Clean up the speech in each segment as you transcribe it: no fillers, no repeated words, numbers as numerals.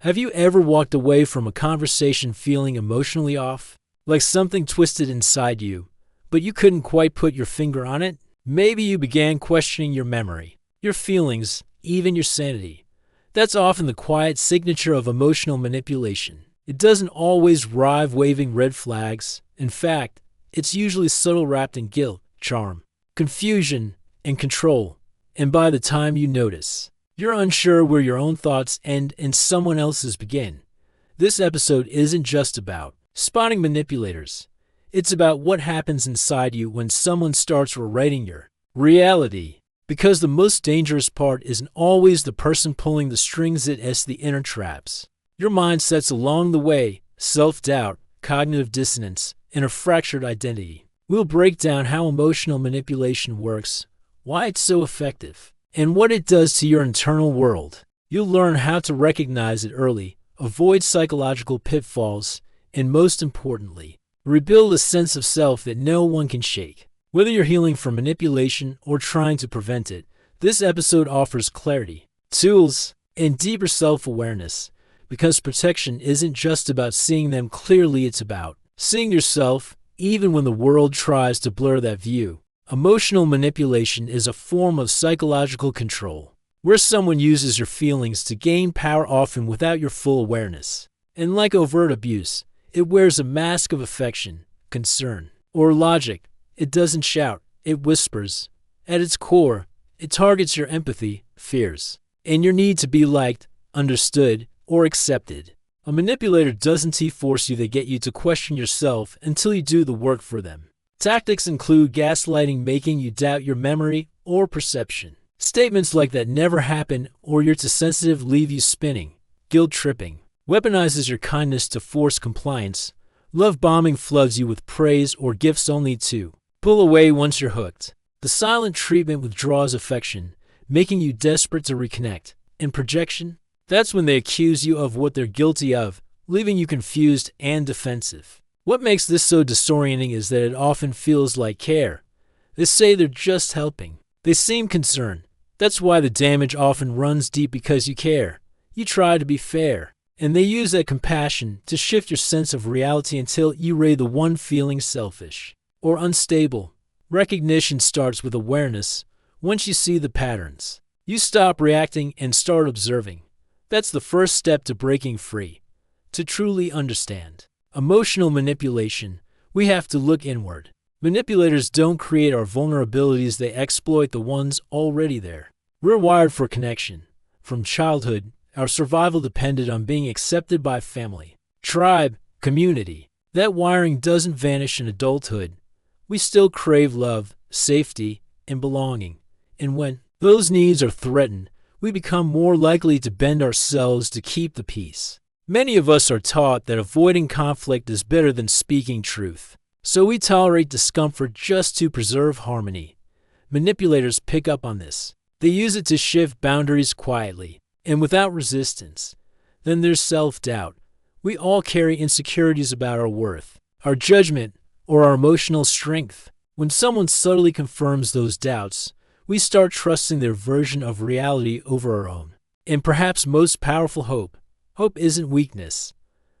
Have you ever walked away from a conversation feeling emotionally off? Like something twisted inside you, but you couldn't quite put your finger on it? Maybe you began questioning your memory, your feelings, even your sanity. That's often the quiet signature of emotional manipulation. It doesn't always arrive waving red flags. In fact, it's usually subtle, wrapped in guilt, charm, confusion, and control. And by the time you notice, you're unsure where your own thoughts end and someone else's begin. This episode isn't just about spotting manipulators. It's about what happens inside you when someone starts rewriting your reality. Because the most dangerous part isn't always the person pulling the strings, it's the inner traps. Your mindsets along the way, self-doubt, cognitive dissonance, and a fractured identity. We'll break down how emotional manipulation works, why it's so effective, and what it does to your internal world. You'll learn how to recognize it early, avoid psychological pitfalls, and most importantly, rebuild a sense of self that no one can shake. Whether you're healing from manipulation or trying to prevent it, this episode offers clarity, tools, and deeper self-awareness. Because protection isn't just about seeing them clearly, it's about seeing yourself, even when the world tries to blur that view. Emotional manipulation is a form of psychological control, where someone uses your feelings to gain power, often without your full awareness. And like overt abuse, it wears a mask of affection, concern, or logic. It doesn't shout, it whispers. At its core, it targets your empathy, fears, and your need to be liked, understood, or accepted. A manipulator doesn't force you, they get you to question yourself until you do the work for them. Tactics include gaslighting, making you doubt your memory or perception. Statements like "that never happened" or "you're too sensitive" leave you spinning. Guilt tripping weaponizes your kindness to force compliance. Love bombing floods you with praise or gifts only to pull away once you're hooked. The silent treatment withdraws affection, making you desperate to reconnect. And projection? That's when they accuse you of what they're guilty of, leaving you confused and defensive. What makes this so disorienting is that it often feels like care. They say they're just helping. They seem concerned. That's why the damage often runs deep, because you care. You try to be fair. And they use that compassion to shift your sense of reality until you rate the one feeling selfish or unstable. Recognition starts with awareness. Once you see the patterns, you stop reacting and start observing. That's the first step to breaking free. To truly understand emotional manipulation, we have to look inward. Manipulators don't create our vulnerabilities, they exploit the ones already there. We're wired for connection. From childhood, our survival depended on being accepted by family, tribe, community. That wiring doesn't vanish in adulthood. We still crave love, safety, and belonging. And when those needs are threatened, we become more likely to bend ourselves to keep the peace. Many of us are taught that avoiding conflict is better than speaking truth. So we tolerate discomfort just to preserve harmony. Manipulators pick up on this. They use it to shift boundaries quietly and without resistance. Then there's self-doubt. We all carry insecurities about our worth, our judgment, or our emotional strength. When someone subtly confirms those doubts, we start trusting their version of reality over our own. And perhaps most powerful, hope. Hope isn't weakness,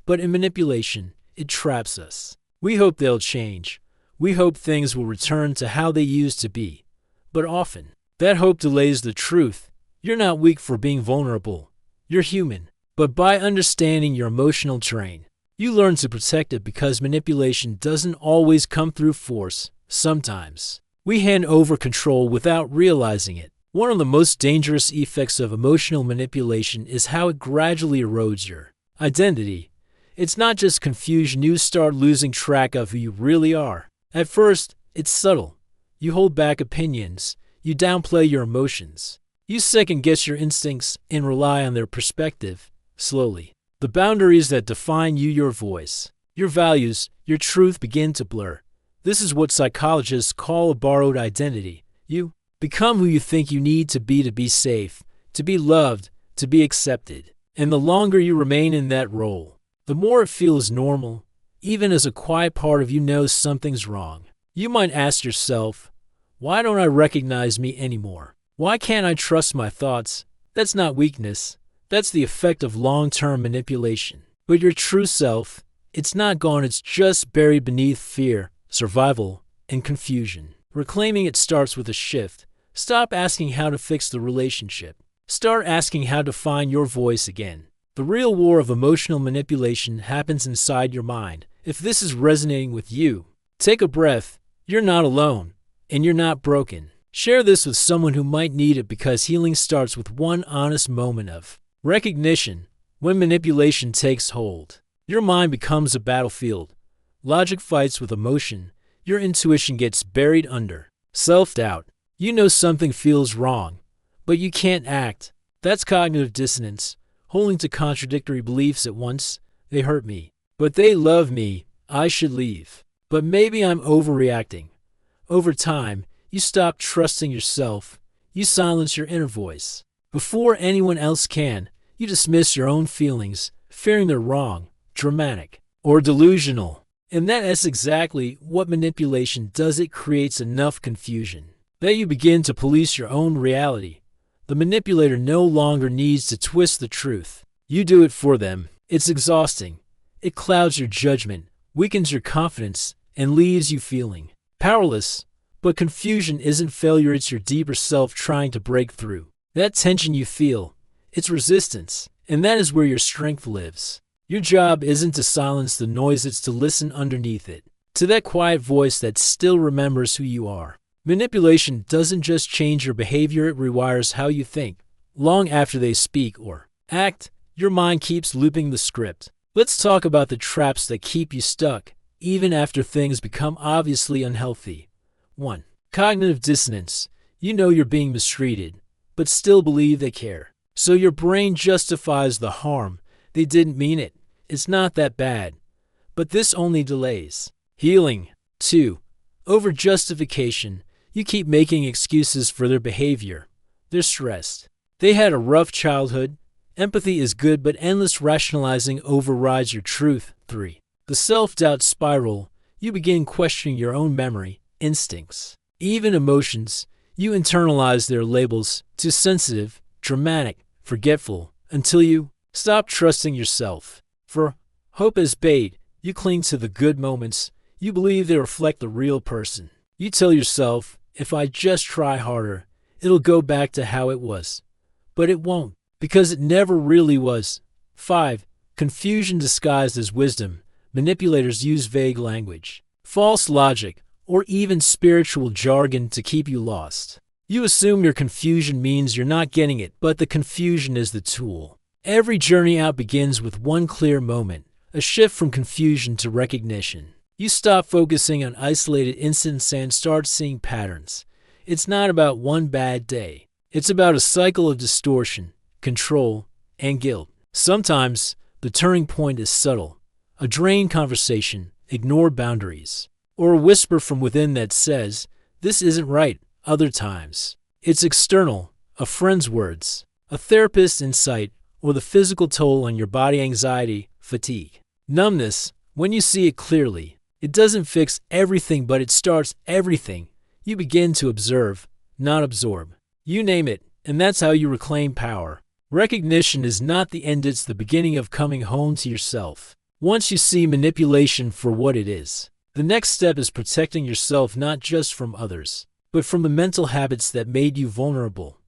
but in manipulation, it traps us. We hope they'll change. We hope things will return to how they used to be. But often, that hope delays the truth. You're not weak for being vulnerable. You're human. But by understanding your emotional terrain, you learn to protect it, because manipulation doesn't always come through force. Sometimes we hand over control without realizing it. One of the most dangerous effects of emotional manipulation is how it gradually erodes your identity. It's not just confusion, you start losing track of who you really are. At first, it's subtle. You hold back opinions. You downplay your emotions. You second-guess your instincts and rely on their perspective. Slowly, the boundaries that define you, your voice, your values, your truth begin to blur. This is what psychologists call a borrowed identity. You become who you think you need to be safe, to be loved, to be accepted. And the longer you remain in that role, the more it feels normal, even as a quiet part of you knows something's wrong. You might ask yourself, why don't I recognize me anymore? Why can't I trust my thoughts? That's not weakness. That's the effect of long-term manipulation. But your true self, it's not gone, it's just buried beneath fear, survival, and confusion. Reclaiming it starts with a shift. Stop asking how to fix the relationship. Start asking how to find your voice again. The real war of emotional manipulation happens inside your mind. If this is resonating with you, take a breath. You're not alone, and you're not broken. Share this with someone who might need it, because healing starts with one honest moment of recognition. When manipulation takes hold, your mind becomes a battlefield. Logic fights with emotion. Your intuition gets buried under self-doubt. You know something feels wrong, but you can't act. That's cognitive dissonance, holding to contradictory beliefs at once. They hurt me, but they love me. I should leave, but maybe I'm overreacting. Over time, you stop trusting yourself. You silence your inner voice. Before anyone else can, you dismiss your own feelings, fearing they're wrong, dramatic, or delusional. And that's exactly what manipulation does. It creates enough confusion that you begin to police your own reality. The manipulator no longer needs to twist the truth. You do it for them. It's exhausting. It clouds your judgment, weakens your confidence, and leaves you feeling powerless. But confusion isn't failure, it's your deeper self trying to break through. That tension you feel, it's resistance, and that is where your strength lives. Your job isn't to silence the noise, it's to listen underneath it, to that quiet voice that still remembers who you are. Manipulation doesn't just change your behavior, it rewires how you think. Long after they speak or act, your mind keeps looping the script. Let's talk about the traps that keep you stuck, even after things become obviously unhealthy. 1. Cognitive dissonance. You know you're being mistreated, but still believe they care. So your brain justifies the harm. They didn't mean it. It's not that bad. But this only delays healing. 2. Over-justification. You keep making excuses for their behavior. They're stressed. They had a rough childhood. Empathy is good, but endless rationalizing overrides your truth. 3. The self-doubt spiral. You begin questioning your own memory, instincts, even emotions. You internalize their labels: too sensitive, dramatic, forgetful, until you stop trusting yourself. For hope as bait, you cling to the good moments. You believe they reflect the real person. You tell yourself, if I just try harder, it'll go back to how it was. But it won't, because it never really was. 5. Confusion disguised as wisdom. Manipulators use vague language, false logic, or even spiritual jargon to keep you lost. You assume your confusion means you're not getting it, but the confusion is the tool. Every journey out begins with one clear moment, a shift from confusion to recognition. You stop focusing on isolated incidents and start seeing patterns. It's not about one bad day. It's about a cycle of distortion, control, and guilt. Sometimes the turning point is subtle: a drained conversation, ignored boundaries, or a whisper from within that says, "This isn't right." Other times, it's external: a friend's words, a therapist's insight, or the physical toll on your body: anxiety, fatigue, numbness. When you see it clearly, it doesn't fix everything, but it starts everything. You begin to observe, not absorb. You name it, and that's how you reclaim power. Recognition is not the end, it's the beginning of coming home to yourself. Once you see manipulation for what it is, the next step is protecting yourself, not just from others, but from the mental habits that made you vulnerable.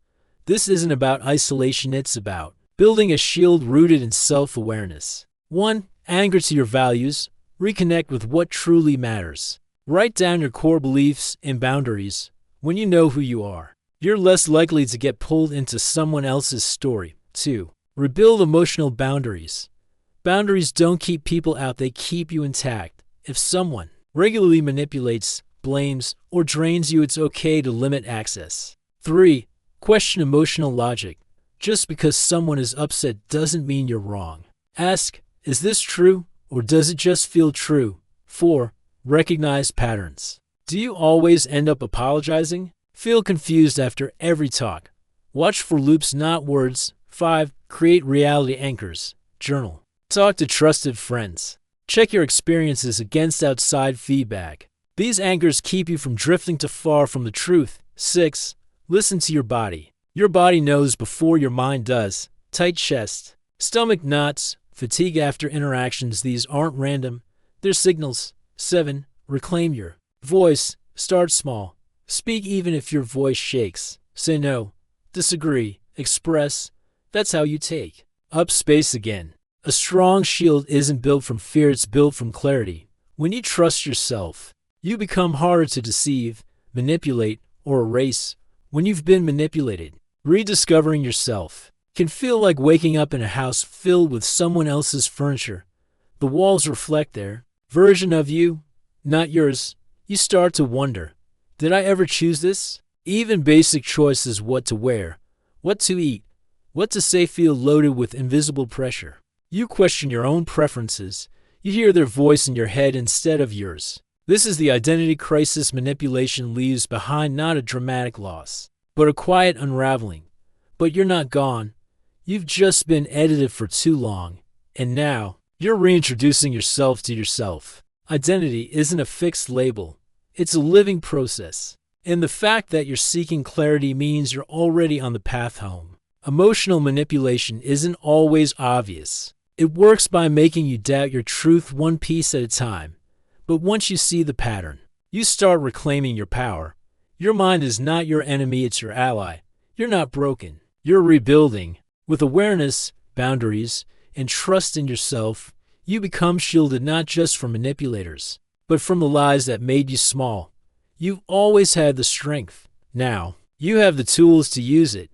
This isn't about isolation, it's about building a shield rooted in self-awareness. 1. Anchor to your values. Reconnect with what truly matters. Write down your core beliefs and boundaries. When you know who you are, you're less likely to get pulled into someone else's story. 2. Rebuild emotional boundaries. Boundaries don't keep people out, they keep you intact. If someone regularly manipulates, blames, or drains you, it's okay to limit access. 3. Question emotional logic. Just because someone is upset doesn't mean you're wrong. Ask, is this true, or does it just feel true? 4. Recognize patterns. Do you always end up apologizing? Feel confused after every talk? Watch for loops, not words. 5. Create reality anchors. Journal. Talk to trusted friends. Check your experiences against outside feedback. These anchors keep you from drifting too far from the truth. 6. Listen to your body. Your body knows before your mind does. tight chest, stomach knots, fatigue after interactions. These aren't random, they're signals. 7. Reclaim your voice. Start small. Speak even if your voice shakes. Say no, disagree, express. That's how you take up space again. A strong shield isn't built from fear, it's built from clarity. When you trust yourself, you become harder to deceive, manipulate, or erase. When you've been manipulated, rediscovering yourself can feel like waking up in a house filled with someone else's furniture. The walls reflect their version of you, not yours. You start to wonder, did I ever choose this? Even basic choices, what to wear, what to eat, what to say, feel loaded with invisible pressure. You question your own preferences. You hear their voice in your head instead of yours. This is the identity crisis manipulation leaves behind, not a dramatic loss, but a quiet unraveling. But you're not gone. You've just been edited for too long. And now, you're reintroducing yourself to yourself. Identity isn't a fixed label. It's a living process. And the fact that you're seeking clarity means you're already on the path home. Emotional manipulation isn't always obvious. It works by making you doubt your truth one piece at a time. But once you see the pattern, you start reclaiming your power. Your mind is not your enemy, it's your ally. You're not broken. You're rebuilding. With awareness, boundaries, and trust in yourself, you become shielded not just from manipulators, but from the lies that made you small. You've always had the strength. Now, you have the tools to use it.